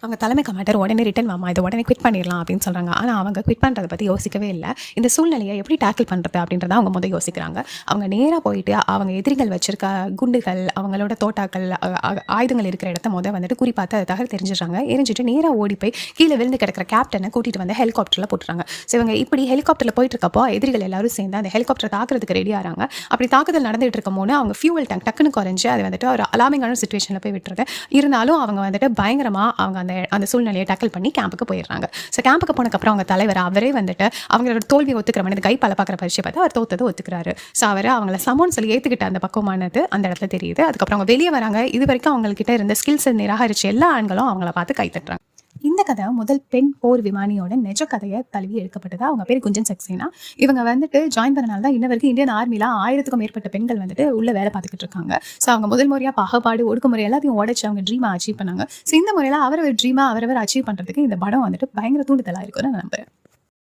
அவங்க தலைமை கமாண்டர் உடனே ரிட்டர்ன் வாமா, இதை உடனே குவிட் பண்ணிடலாம் அப்படின்னு சொல்கிறாங்க. ஆனால் அவங்க குவிட் பண்ணுறதை பற்றி யோசிக்கவே இல்லை. இந்த சூழ்நிலையை எப்படி டேக்கிள் பண்ணுறது அப்படின்றத அவங்க முதல் யோசிக்கிறாங்க. அவங்க நேராக போயிட்டு அவங்க எதிரிகள் வச்சிருக்க குண்டுகள், அவங்களோட தோட்டாக்கள், ஆயுதங்கள் இருக்கிற இடத்த வந்துட்டு குறிப்பாத்து அதை தகவல் தெரிஞ்சிடறாங்க. எரிஞ்சிட்டு நேராக ஓடி போய் கீழே விழுந்து கிடக்கிற கேப்டனை கூட்டிகிட்டு வந்து ஹெலிகாப்டரில் போட்டுறாங்க. ஸோ இவங்க இப்படி ஹெலிகாப்டரில் போயிட்டு இருக்கப்போ எதிரிகள் எல்லாரும் சேர்ந்து அந்த ஹெலிகாப்டரை தாக்குறதுக்கு ரெடி ஆகிறாங்க. அப்படி தாக்குதல் நடந்துகிட்டு இருக்கும் போது அவங்க ஃபியூவல் டேங்க் டக்குன்னு குறைஞ்சி அது வந்துட்டு ஒரு அலாமிங்கான சுச்சுவேஷனில் போய் விட்டுருது. இருந்தாலும் அவங்க வந்துட்டு பயங்கரமாக அவங்க அந்த சூழ்நிலையை டேக்கிள் பண்ணி கேம்புக்கு போயிடுறாங்க. ஸோ கேம்புக்கு போனதுக்கப்புறம் அவங்க தலைவர் அவரே வந்துட்டு அவங்களோட தோல்வியை ஒத்துக்கிற இந்த கைப்பால பார்க்குற பரிசை பார்த்து அவர் தோத்ததை ஒத்துக்கிறாரு. ஸோ அவர் அவங்கள சமோன்னு சொல்லி ஏற்றுக்கிட்ட அந்த பக்குவமானது அந்த இடத்துல தெரியுது. அதுக்கப்புறம் அவங்க வெளியே வராங்க. இது வரைக்கும் அவங்ககிட்ட இருந்த ஸ்கில்ஸை நிராகரிச்ச எல்லா ஆண்களும் அவங்கள பார்த்து கை தட்டுறாங்க. இந்த கதை முதல் பெண் போர் விமானியோட நிஜ கதையை தழுவி எடுக்கப்பட்டது. அவங்க பேர் குஞ்சன் சக்சேனா. இவங்க வந்துட்டு ஜாயின் பண்ணனால தான் இன்ன வரைக்கும் இந்தியன் ஆர்மியில் 1000க்கும் மேற்பட்ட பெண்கள் வந்துட்டு உள்ள வேலை பார்த்துக்கிட்டு இருக்காங்க. ஸோ அவங்க முதல் முறையாக பாகுபாடு ஒடுக்குமுறை எல்லாத்தையும் உடைச்சு அவங்க ட்ரீமை அச்சீவ் பண்ணாங்க. ஸோ இந்த முறையில் அவரவர் ட்ரீமை அவரவர் அச்சீவ் பண்ணுறதுக்கு இந்த படம் வந்துட்டு பயங்கர தூண்டுதலாக இருக்கும்னு நான் நம்புறேன்.